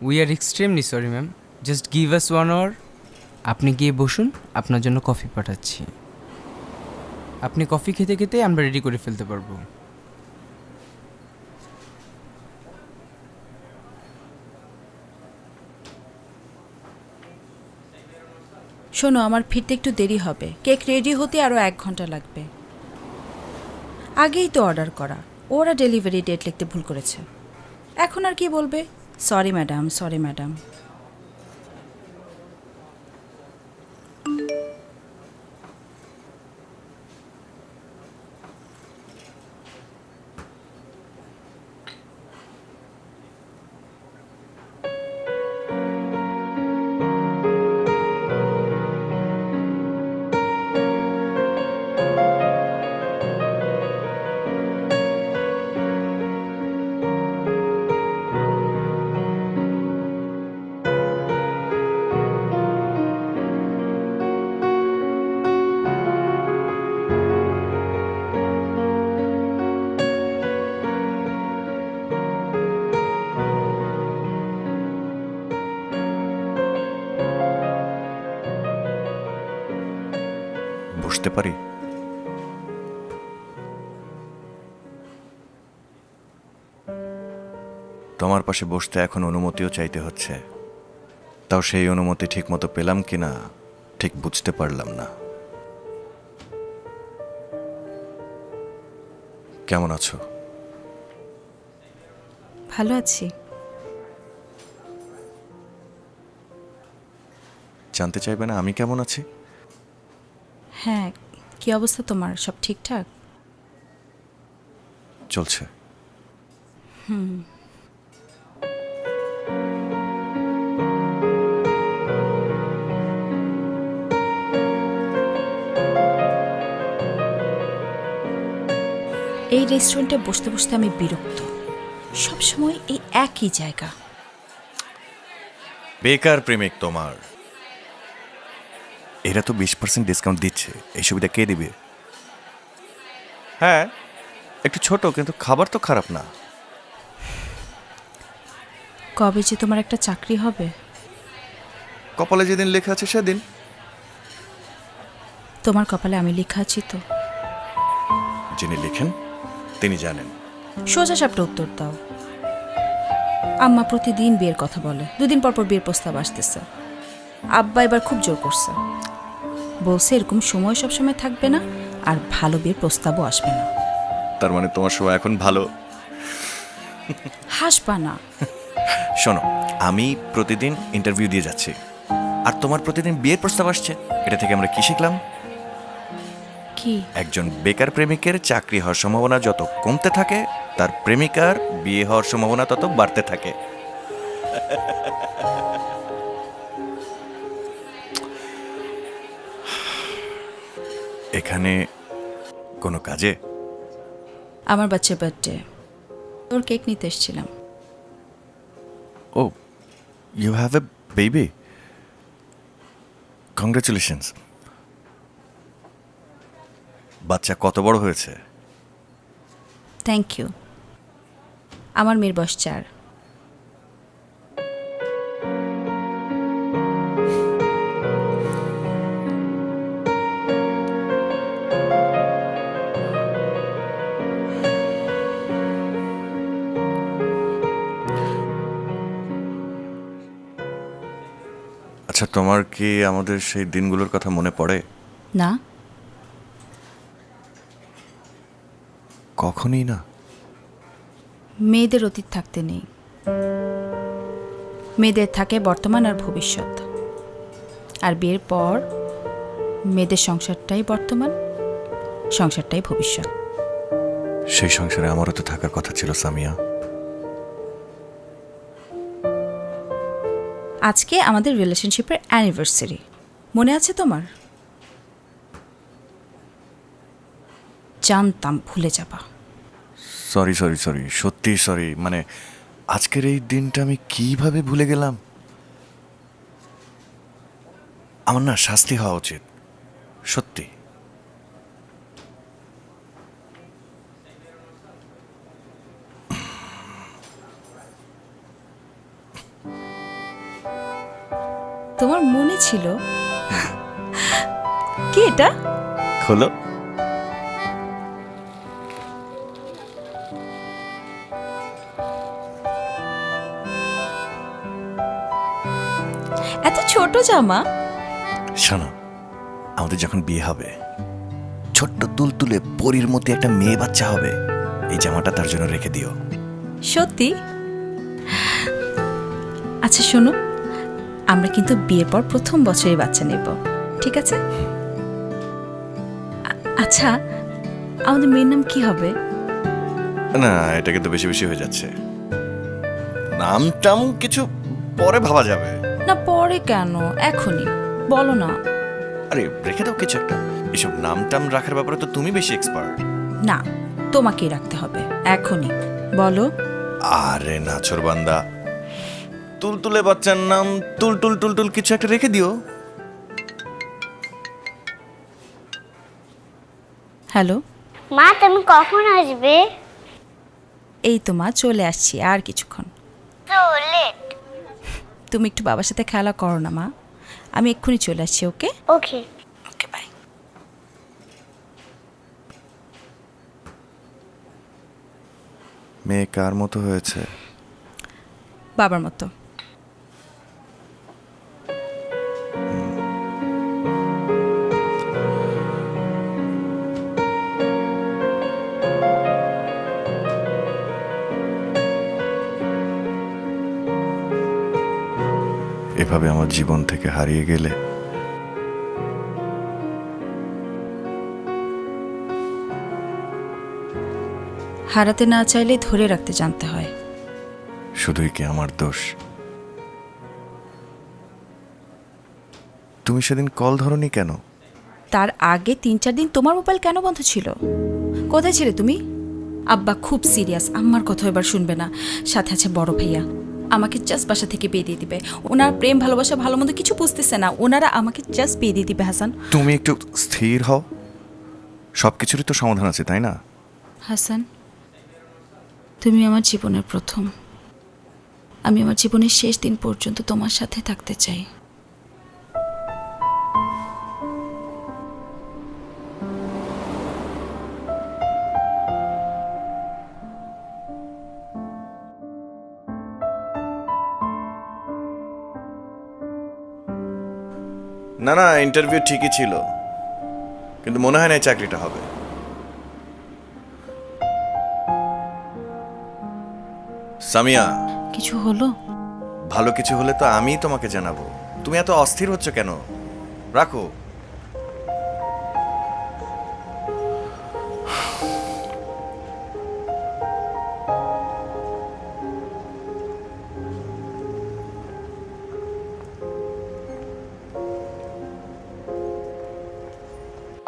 We are extremely sorry ma'am, just give us 1 hour। আপনি গিয়ে বসুন, আপনার জন্য কফি পাঠাচ্ছি। আপনি কফি খেতে খেতে আমরা রেডি করে ফেলতে পারবো। শোনো, আমার ফিরতে একটু দেরি হবে। কেক রেডি হতে আরও 1 ঘন্টা লাগবে। আগেই তো অর্ডার করা, ওরা ডেলিভারি ডেট লিখতে ভুল করেছে। এখন আর কি বলবে? Sorry madam, sorry madam. বসতে পারি? তোমার পাশে বসতে এখন অনুমতিও চাইতে হচ্ছে, তাও সেই অনুমতি ঠিক মতো পেলাম কিনা ঠিক বুঝতে পারলাম না। কেমন আছো? ভালো আছি। জানতে চাইবে না আমি কেমন আছি? হ্যাঁ, কি অবস্থা তোমার? সব ঠিকঠাক? চলছে। এই রেস্টুরেন্টে বসতে বসতে আমি বিরক্ত। সবসময় এই একই জায়গা। বেকার প্রেমিক তোমার। এরা তো 20% ডিসকাউন্ট দিচ্ছে, এই সুবিধা কে দিবে? হ্যাঁ, একটু ছোট, কিন্তু খাবার তো খারাপ না। কবে যে তোমার একটা চাকরি হবে? কপালে যেদিন লেখা আছে সেদিন। তোমার কপালে আমি লেখা আছি তো? যিনি লিখেন তিনি জানেন। সোজা সাপটা উত্তর দাও। আম্মা প্রতিদিন বিয়ের কথা বলে, 2 দিন পর পর বিয়ের প্রস্তাব আসতেছে। আব্বা এবার খুব জোর করছে, বলছে এরকম সময় সবসময় থাকবে না, আর ভালো বিয়ের প্রস্তাবও আসবে না। তার মানে তোমার সময় এখন ভালো। হাসবা না। শোনো, আমি প্রতিদিন ইন্টারভিউ দিয়ে যাচ্ছি, আর তোমার প্রতিদিন বিয়ের প্রস্তাব আসছে। এটা থেকে আমরা কি শিখলাম? কি? একজন বেকার প্রেমিকের চাকরি হওয়ার সম্ভাবনা যত কমতে থাকে, তার প্রেমিকার বিয়ে হওয়ার সম্ভাবনা তত বাড়তে থাকে। এখানে কোনো কাজে? আমার বাচ্চার বার্থডে, ওর কেক নিতে এসেছিলাম। Oh, you have a baby? Congratulations. বাচ্চা কত বড় হয়েছে? Thank you. আমার মেয়ের বয়স 4। আচ্ছা, তোমার কি আমাদের সেই দিনগুলোর কথা মনে পড়ে? না। কখনই না। মেয়েদের অতীত থাকতে নেই, মেয়েদের থাকে বর্তমান আর ভবিষ্যৎ। আর বিয়ের পর মেয়েদের সংসারটাই বর্তমান, সংসারটাই ভবিষ্যৎ। সেই সংসারে আমারও তো থাকার কথা ছিল সামিয়া। আজকে আমাদের রিলেশনশিপের অ্যানিভার্সারি, মনে আছে তোমার? জানতাম ভুলে যাবা। সরি সরি সরি, সত্যি সরি। মানে আজকের এই দিনটা আমি কিভাবে ভুলে গেলাম? আমার না শাস্তি হওয়া উচিত, সত্যি। তোমার মনে ছিল? কি এটা? খোলো। এত ছোট জামা? শোনো, আমাদের যখন বিয়ে হবে, ছোট্ট তুলতুলে পরীর মতো একটা মেয়ে বাচ্চা হবে। এই জামাটা তার জন্য রেখে দিও। সত্যি? আচ্ছা শোনো, আমরা কিন্তু বিয়ের পর প্রথম বছরই বাচ্চা নেব, ঠিক আছে? আচ্ছা, আমাদের মেয়ের নাম কি হবে? না, এটা কিন্তু বেশি বেশি হয়ে যাচ্ছে। নামটাম কিছু পরে ভাবা যাবে। না পরে কেন, এখনই বলো না। আরে রেখে দাও কিছু একটা। এসব নামটাম রাখার ব্যাপারে তো তুমি বেশি এক্সপার্ট। না, তোমাকেই রাখতে হবে, এখনই বলো। আরে নাছর বান্দা, তুলতুলে বাচ্চার নাম তুলতুল টুলটুল কিছু একটা রেখে দিও। হ্যালো মা, তুমি কখন আসবে? এই তো মা চলে আসছি, আর কিছুক্ষণ। তো লেট। তুমি একটু বাবার সাথে খেলা করো না মা, আমি এক্ষুনি চলে আসছি। Okay okay. Okay bye. মেয়ে কার মতো হয়েছে? বাবার মতো। এভাবে আমার জীবন থেকে হারিয়ে গেলে হারাতে না চাইলে ধরে রাখতে জানতে হয়। শুধুই কি আমার দোষ? তুমি সেদিন কল ধরনি কেন? তার আগে 3-4 দিন তোমার মোবাইল কেন বন্ধ ছিল? কোথায় ছিলে তুমি? আব্বা খুব সিরিয়াস, আম্মার কথা এবার শুনবে না। সাথে আছে বড় ভাইয়া, আমাকে জাস্ট বাসা থেকে বিয়ে দিয়ে দিবে। ওনার প্রেম ভালোবাসা ভালো মন্দ কিছু বুঝতেছে না, ওনারা আমাকে জাস্ট বিয়ে দিয়ে দিবে। হাসান, তুমি একটু স্থির হও। সব কিছুরই তো সমাধান আছে, তাই না? হাসান, তুমি আমার জীবনের প্রথম। আমি আমার জীবনের শেষ দিন পর্যন্ত তোমার সাথে থাকতে চাই। না না, ইন্টারভিউ ঠিকই ছিল, কিন্তু মনে হয় না এই চাকরিটা হবে। সামিয়া, কিছু হলো? ভালো কিছু হলে তো আমিই তোমাকে জানাবো। তুমি এত অস্থির হচ্ছ কেন? রাখো।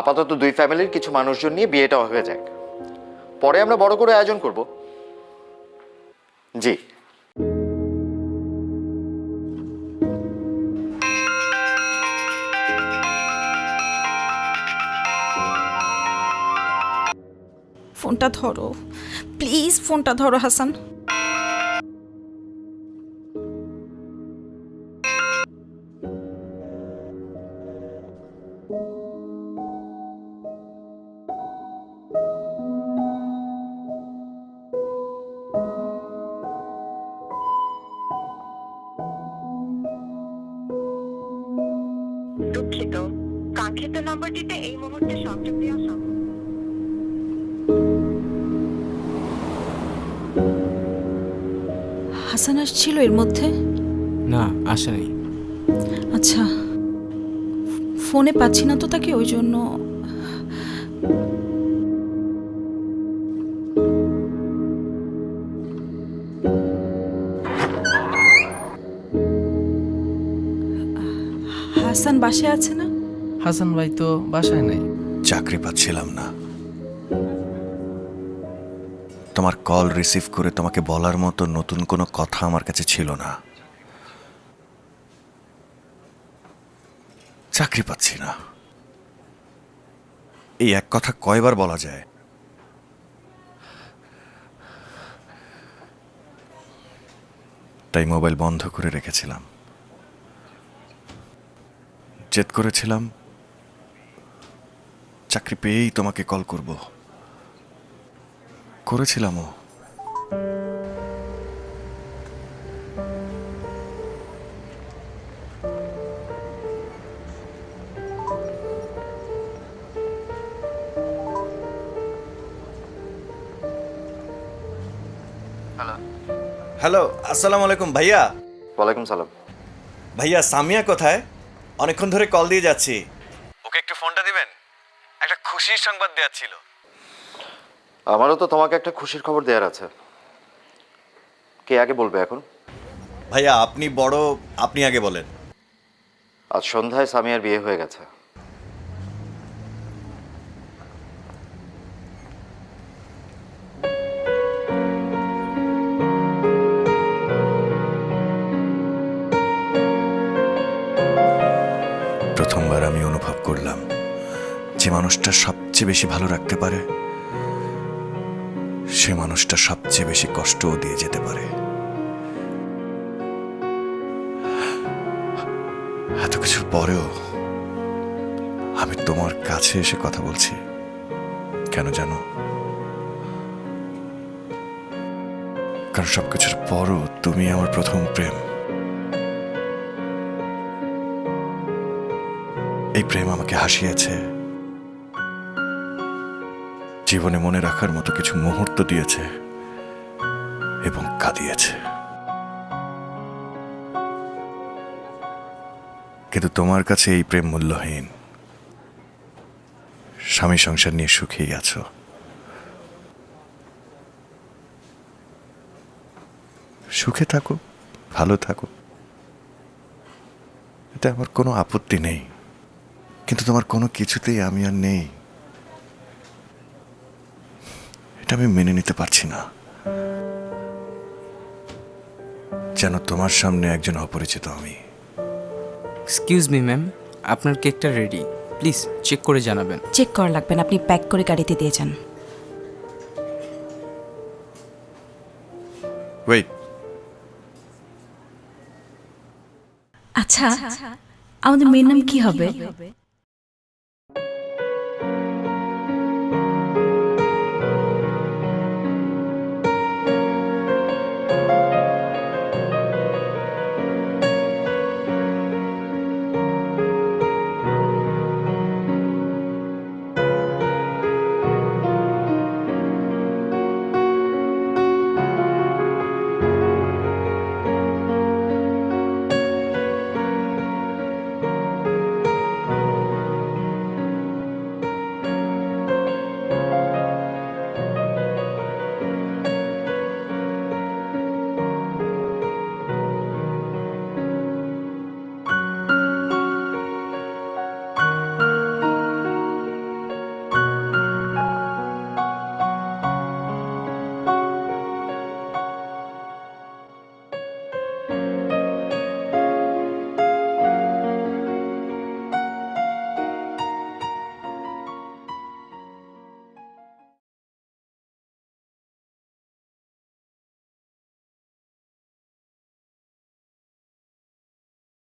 আপাতত দুই ফ্যামিলির কিছু মানুষজন নিয়ে বিয়েটা হয়ে যাক, পরে আমরা বড় করে আয়োজন করব। জি। ফোনটা ধরো প্লিজ, ফোনটা ধরো হাসান। দুঃখিত, কাঙ্ক্ষিত নম্বরটিতে এই মুহূর্তে সংযোগ দেওয়া সম্ভব। হাসান আসছিল এর মধ্যে? না, আসে নেই। আচ্ছা, ফোনে পাচ্ছি না তো তাকে, ওই জন্য। হাসান বাসায় আছে না? হাসান ভাই তো বাসায় নাই। চাকরি পাচ্ছিলাম না। তোমার কল রিসিভ করে তোমাকে বলার মতো নতুন কোনো কথা আমার কাছে ছিল না। চাকরি পাচ্ছি না, এই এক কথা কয়বার বলা যায়? তাই মোবাইল বন্ধ করে রেখেছিলাম। জেদ করেছিলাম চাকরি পেয়েই তোমাকে কল করব, করেছিলামও। হ্যালো, আসসালামু আলাইকুম ভাইয়া। ওয়ালাইকুম সালাম। ভাইয়া সামিয়া কোথায়? অনেকক্ষণ ধরে কল দিয়ে যাচ্ছি। ওকে একটু ফোনটা দিবেন, একটা খুশির সংবাদ দেওয়ার ছিল। আমারও তো তোমাকে একটা খুশির খবর দেওয়ার আছে। কে আগে বলবে এখন? ভাইয়া আপনি বড়, আপনি আগে বলেন। আজ সন্ধ্যায় সামিয়ার বিয়ে হয়ে গেছে। প্রথমবার আমি অনুভব করলাম যে মানুষটা সবচেয়ে বেশি ভালো রাখতে পারে সে মানুষটা সবচেয়ে বেশি কষ্টও দিয়ে যেতে পারে। এত কিছুর পরেও আমি তোমার কাছে এসে কথা বলছি কেন জানো? কারণ সবকিছুর পরও তুমি আমার প্রথম প্রেম। এই প্রেম আমাকে হাসিয়েছে, জীবনে মনে রাখার মতো কিছু মুহূর্ত দিয়েছে এবং কাঁদিয়েছে। কিন্তু তোমার কাছে এই প্রেম মূল্যহীন। স্বামী সংসার নিয়ে সুখেই আছো। সুখে থাকো, ভালো থাকো, এতে আমার কোনো আপত্তি নেই। কিন্তু তোমার কোনো কিছুতেই আমি আর নেই, এটা আমি মেনে নিতে পারছি না। যেন তোমার সামনে একজন অপরিচিত আমি। এক্সকিউজ মি ম্যাম, আপনার কেকটা রেডি, প্লিজ চেক করে জানাবেন। চেক করা লাগবে না, আপনি প্যাক করে গাড়িতে দিয়ে যান। ওয়েট, আচ্ছা, আমাদের মেয়ের নাম কি হবে?